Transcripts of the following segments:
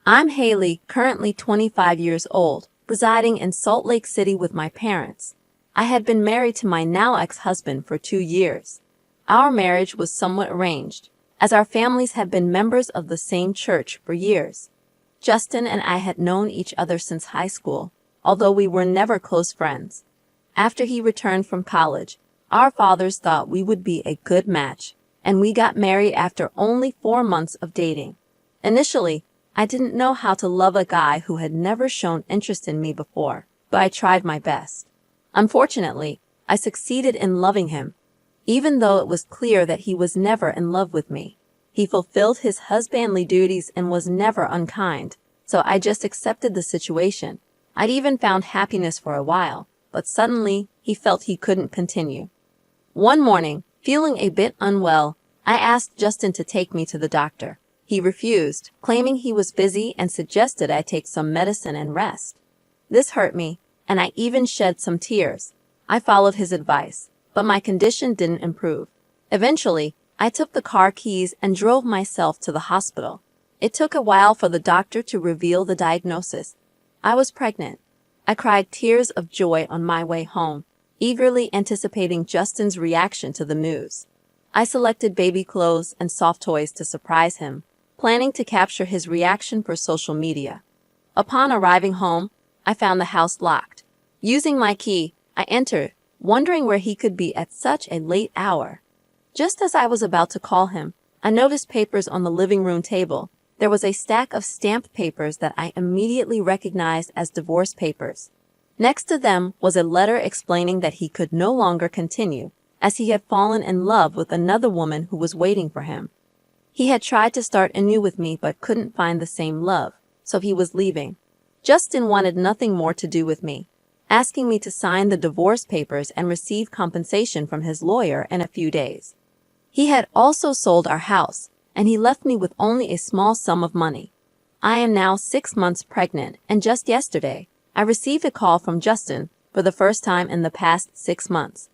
I'm Haley, currently 25 years old, residing in Salt Lake City with my parents. I had been married to my now ex-husband for 2 years. Our marriage was somewhat arranged, as our families had been members of the same church for years. Justin and I had known each other since high school, although we were never close friends. After he returned from college, our fathers thought we would be a good match, and we got married after only 4 months of dating. Initially, I didn't know how to love a guy who had never shown interest in me before, but I tried my best. Unfortunately, I succeeded in loving him, even though it was clear that he was never in love with me. He fulfilled his husbandly duties and was never unkind, so I just accepted the situation. I'd even found happiness for a while, but suddenly he felt he couldn't continue. One morning, feeling a bit unwell, I asked Justin to take me to the doctor. He refused, claiming he was busy and suggested I take some medicine and rest. This hurt me, and I even shed some tears. I followed his advice, but my condition didn't improve. Eventually, I took the car keys and drove myself to the hospital. It took a while for the doctor to reveal the diagnosis. I was pregnant. I cried tears of joy on my way home, eagerly anticipating Justin's reaction to the news. I selected baby clothes and soft toys to surprise him, planning to capture his reaction for social media. Upon arriving home, I found the house locked. Using my key, I entered, wondering where he could be at such a late hour. Just as I was about to call him, I noticed papers on the living room table. There was a stack of stamped papers that I immediately recognized as divorce papers. Next to them was a letter explaining that he could no longer continue, as he had fallen in love with another woman who was waiting for him. He had tried to start anew with me but couldn't find the same love, so he was leaving. Justin wanted nothing more to do with me, asking me to sign the divorce papers and receive compensation from his lawyer in a few days. He had also sold our house, and he left me with only a small sum of money. I am now 6 months pregnant, and just yesterday, I received a call from Justin for the first time in the past 6 months.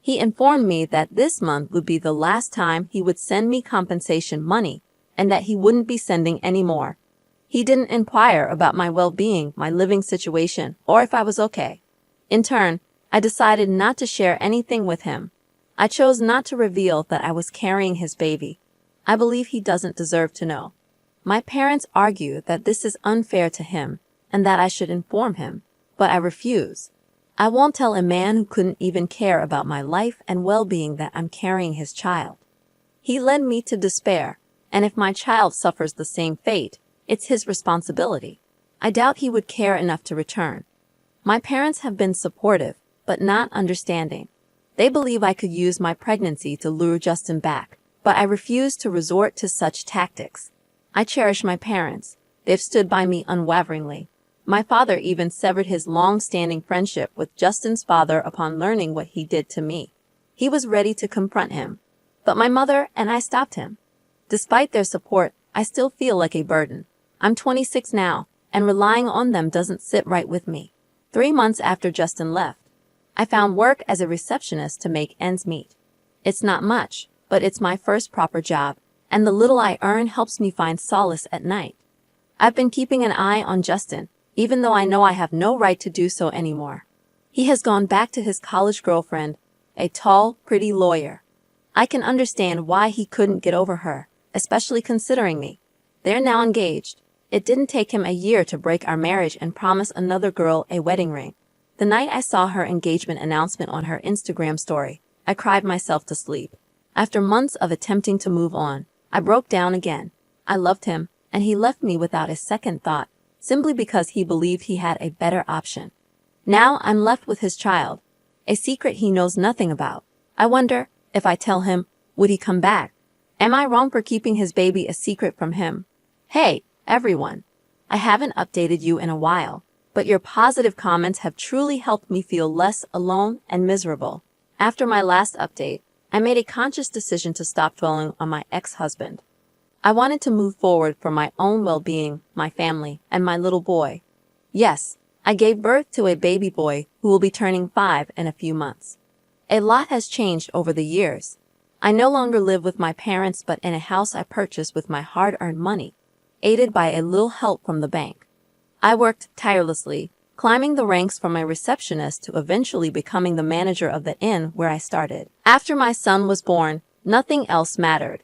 He informed me that this month would be the last time he would send me compensation money and that he wouldn't be sending any more. He didn't inquire about my well-being, my living situation, or if I was okay. In turn, I decided not to share anything with him. I chose not to reveal that I was carrying his baby. I believe he doesn't deserve to know. My parents argue that this is unfair to him and that I should inform him, but I refuse. I won't tell a man who couldn't even care about my life and well-being that I'm carrying his child. He led me to despair, and if my child suffers the same fate, it's his responsibility. I doubt he would care enough to return. My parents have been supportive, but not understanding. They believe I could use my pregnancy to lure Justin back, but I refuse to resort to such tactics. I cherish my parents. They've stood by me unwaveringly. My father even severed his long-standing friendship with Justin's father upon learning what he did to me. He was ready to confront him, but my mother and I stopped him. Despite their support, I still feel like a burden. I'm 26 now, and relying on them doesn't sit right with me. 3 months after Justin left, I found work as a receptionist to make ends meet. It's not much, but it's my first proper job, and the little I earn helps me find solace at night. I've been keeping an eye on Justin, even though I know I have no right to do so anymore. He has gone back to his college girlfriend, a tall, pretty lawyer. I can understand why he couldn't get over her, especially considering me. They're now engaged. It didn't take him a year to break our marriage and promise another girl a wedding ring. The night I saw her engagement announcement on her Instagram story, I cried myself to sleep. After months of attempting to move on, I broke down again. I loved him, and he left me without a second thought, simply because he believed he had a better option. Now I'm left with his child, a secret he knows nothing about. I wonder, if I tell him, would he come back? Am I wrong for keeping his baby a secret from him? Hey, everyone. I haven't updated you in a while, but your positive comments have truly helped me feel less alone and miserable. After my last update, I made a conscious decision to stop dwelling on my ex-husband. I wanted to move forward for my own well-being, my family, and my little boy. Yes, I gave birth to a baby boy who will be turning 5 in a few months. A lot has changed over the years. I no longer live with my parents but in a house I purchased with my hard-earned money. aided by a little help from the bank. I worked tirelessly, climbing the ranks from a receptionist to eventually becoming the manager of the inn where I started. After my son was born, nothing else mattered.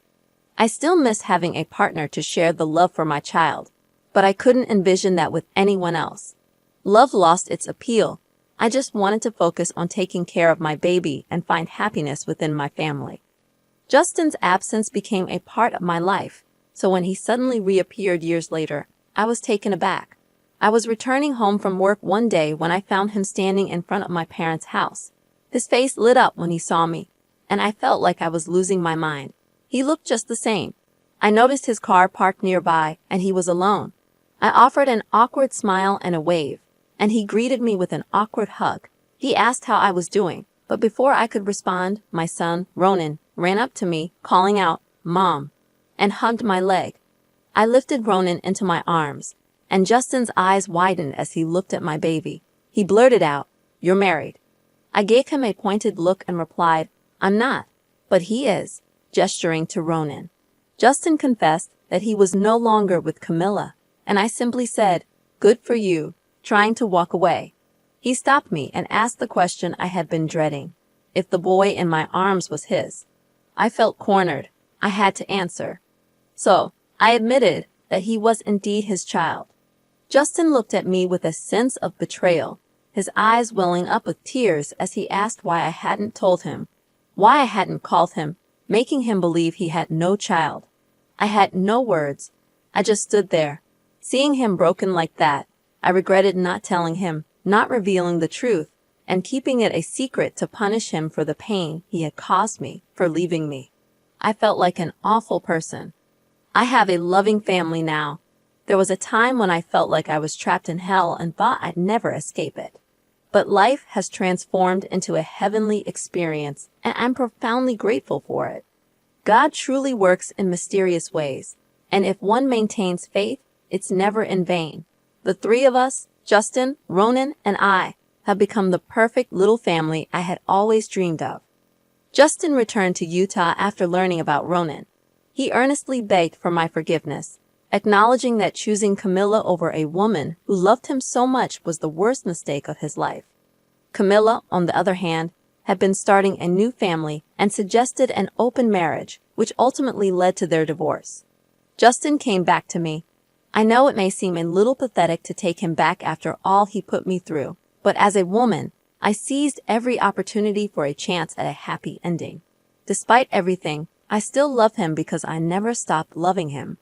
I still miss having a partner to share the love for my child, but I couldn't envision that with anyone else. Love lost its appeal. I just wanted to focus on taking care of my baby and find happiness within my family. Justin's absence became a part of my life, so when he suddenly reappeared years later, I was taken aback. I was returning home from work one day when I found him standing in front of my parents' house. His face lit up when he saw me, and I felt like I was losing my mind. He looked just the same. I noticed his car parked nearby, and he was alone. I offered an awkward smile and a wave, and he greeted me with an awkward hug. He asked how I was doing, but before I could respond, my son, Ronan, ran up to me, calling out, "Mom," and hugged my leg. I lifted Ronan into my arms, and Justin's eyes widened as he looked at my baby. He blurted out, "You're married." I gave him a pointed look and replied, "I'm not, but he is," gesturing to Ronan. Justin confessed that he was no longer with Camilla, and I simply said, "Good for you," trying to walk away. He stopped me and asked the question I had been dreading, if the boy in my arms was his. I felt cornered. I had to answer. So, I admitted that he was indeed his child. Justin looked at me with a sense of betrayal, his eyes welling up with tears as he asked why I hadn't told him, why I hadn't called him, making him believe he had no child. I had no words. I just stood there. Seeing him broken like that, I regretted not telling him, not revealing the truth, and keeping it a secret to punish him for the pain he had caused me for leaving me. I felt like an awful person. I have a loving family now. There was a time when I felt like I was trapped in hell and thought I'd never escape it. But life has transformed into a heavenly experience, and I'm profoundly grateful for it. God truly works in mysterious ways, and if one maintains faith, it's never in vain. The three of us, Justin, Ronan, and I, have become the perfect little family I had always dreamed of. Justin returned to Utah after learning about Ronan. He earnestly begged for my forgiveness, acknowledging that choosing Camilla over a woman who loved him so much was the worst mistake of his life. Camilla, on the other hand, had been starting a new family and suggested an open marriage, which ultimately led to their divorce. Justin came back to me. I know it may seem a little pathetic to take him back after all he put me through, but as a woman, I seized every opportunity for a chance at a happy ending. Despite everything, I still love him because I never stopped loving him.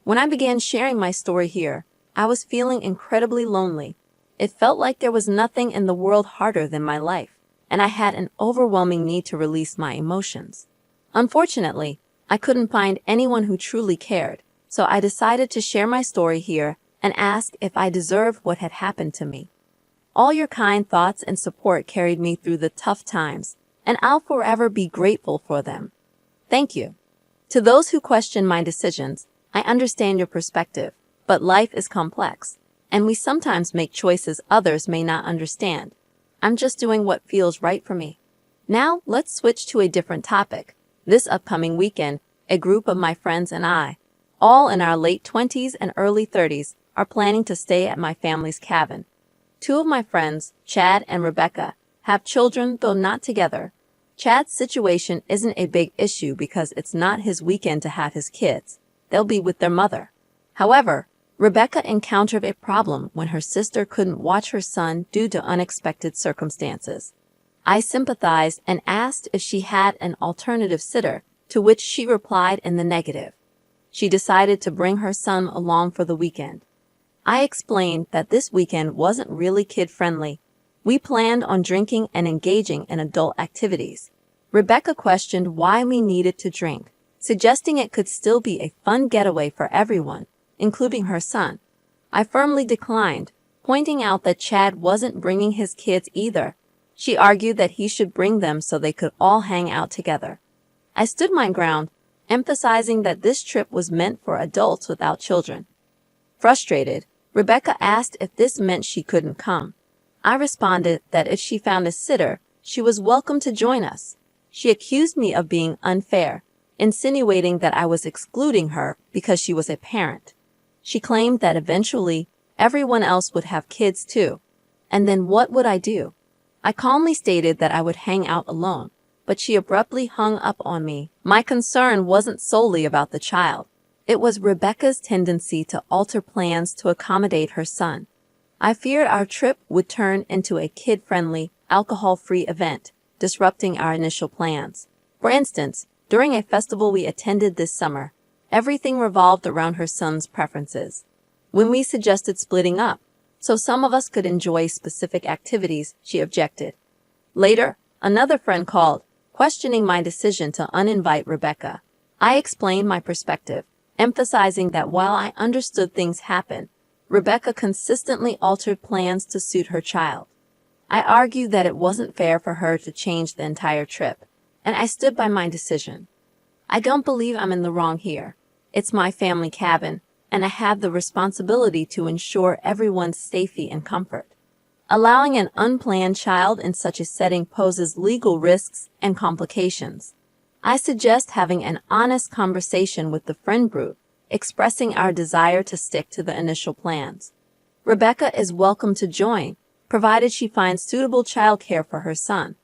When I began sharing my story here, I was feeling incredibly lonely. It felt like there was nothing in the world harder than my life, and I had an overwhelming need to release my emotions. Unfortunately, I couldn't find anyone who truly cared, so I decided to share my story here and ask if I deserved what had happened to me. All your kind thoughts and support carried me through the tough times, and I'll forever be grateful for them. Thank you. To those who question my decisions, I understand your perspective, but life is complex, and we sometimes make choices others may not understand. I'm just doing what feels right for me. Now, let's switch to a different topic. This upcoming weekend, a group of my friends and I, all in our late 20s and early 30s, are planning to stay at my family's cabin. Two of my friends, Chad and Rebecca, have children, though not together. Chad's situation isn't a big issue because it's not his weekend to have his kids. They'll be with their mother. However, Rebecca encountered a problem when her sister couldn't watch her son due to unexpected circumstances. I sympathized and asked if she had an alternative sitter, to which she replied in the negative. She decided to bring her son along for the weekend. I explained that this weekend wasn't really kid-friendly. We planned on drinking and engaging in adult activities. Rebecca questioned why we needed to drink, suggesting it could still be a fun getaway for everyone, including her son. I firmly declined, pointing out that Chad wasn't bringing his kids either. She argued that he should bring them so they could all hang out together. I stood my ground, emphasizing that this trip was meant for adults without children. Frustrated, Rebecca asked if this meant she couldn't come. I responded that if she found a sitter, she was welcome to join us. She accused me of being unfair, insinuating that I was excluding her because she was a parent. She claimed that eventually, everyone else would have kids too. And then what would I do? I calmly stated that I would hang out alone, but she abruptly hung up on me. My concern wasn't solely about the child. It was Rebecca's tendency to alter plans to accommodate her son. I feared our trip would turn into a kid-friendly, alcohol-free event, disrupting our initial plans. For instance, during a festival we attended this summer, everything revolved around her son's preferences. When we suggested splitting up, so some of us could enjoy specific activities, she objected. Later, another friend called, questioning my decision to uninvite Rebecca. I explained my perspective, emphasizing that while I understood things happen, Rebecca consistently altered plans to suit her child. I argued that it wasn't fair for her to change the entire trip, and I stood by my decision. I don't believe I'm in the wrong here. It's my family cabin, and I have the responsibility to ensure everyone's safety and comfort. Allowing an unplanned child in such a setting poses legal risks and complications. I suggest having an honest conversation with the friend group, expressing our desire to stick to the initial plans. Rebecca is welcome to join, provided she finds suitable childcare for her son.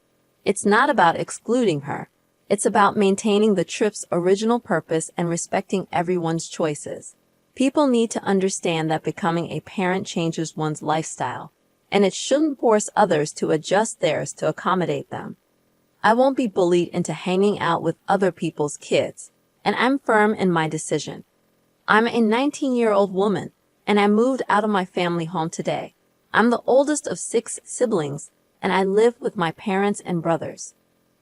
It's not about excluding her. It's about maintaining the trip's original purpose and respecting everyone's choices. People need to understand that becoming a parent changes one's lifestyle, and it shouldn't force others to adjust theirs to accommodate them. I won't be bullied into hanging out with other people's kids, and I'm firm in my decision. I'm a 19-year-old woman, and I moved out of my family home today. I'm the oldest of 6 siblings, and I live with my parents and brothers.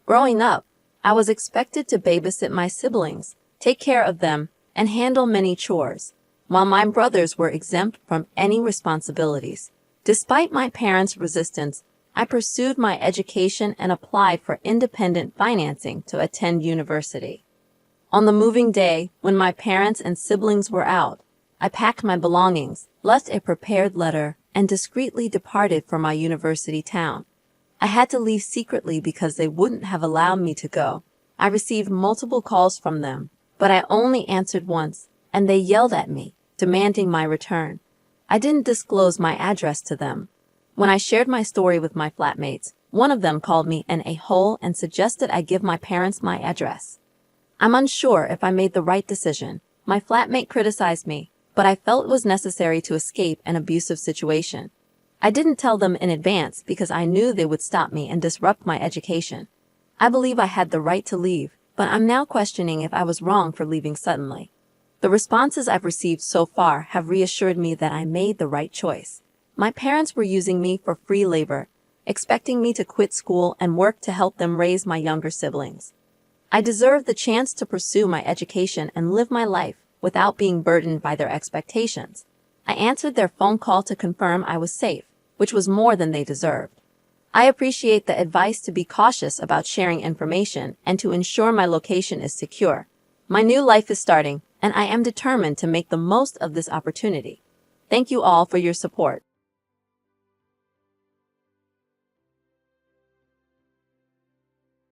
Growing up, I was expected to babysit my siblings, take care of them, and handle many chores, while my brothers were exempt from any responsibilities. Despite my parents' resistance, I pursued my education and applied for independent financing to attend university. On the moving day, when my parents and siblings were out, I packed my belongings, left a prepared letter, and discreetly departed for my university town. I had to leave secretly because they wouldn't have allowed me to go. I received multiple calls from them, but I only answered once, and they yelled at me, demanding my return. I didn't disclose my address to them. When I shared my story with my flatmates, one of them called me an a-hole and suggested I give my parents my address. I'm unsure if I made the right decision. My flatmate criticized me, but I felt it was necessary to escape an abusive situation. I didn't tell them in advance because I knew they would stop me and disrupt my education. I believe I had the right to leave, but I'm now questioning if I was wrong for leaving suddenly. The responses I've received so far have reassured me that I made the right choice. My parents were using me for free labor, expecting me to quit school and work to help them raise my younger siblings. I deserved the chance to pursue my education and live my life without being burdened by their expectations. I answered their phone call to confirm I was safe, which was more than they deserved. I appreciate the advice to be cautious about sharing information and to ensure my location is secure. My new life is starting, and I am determined to make the most of this opportunity. Thank you all for your support.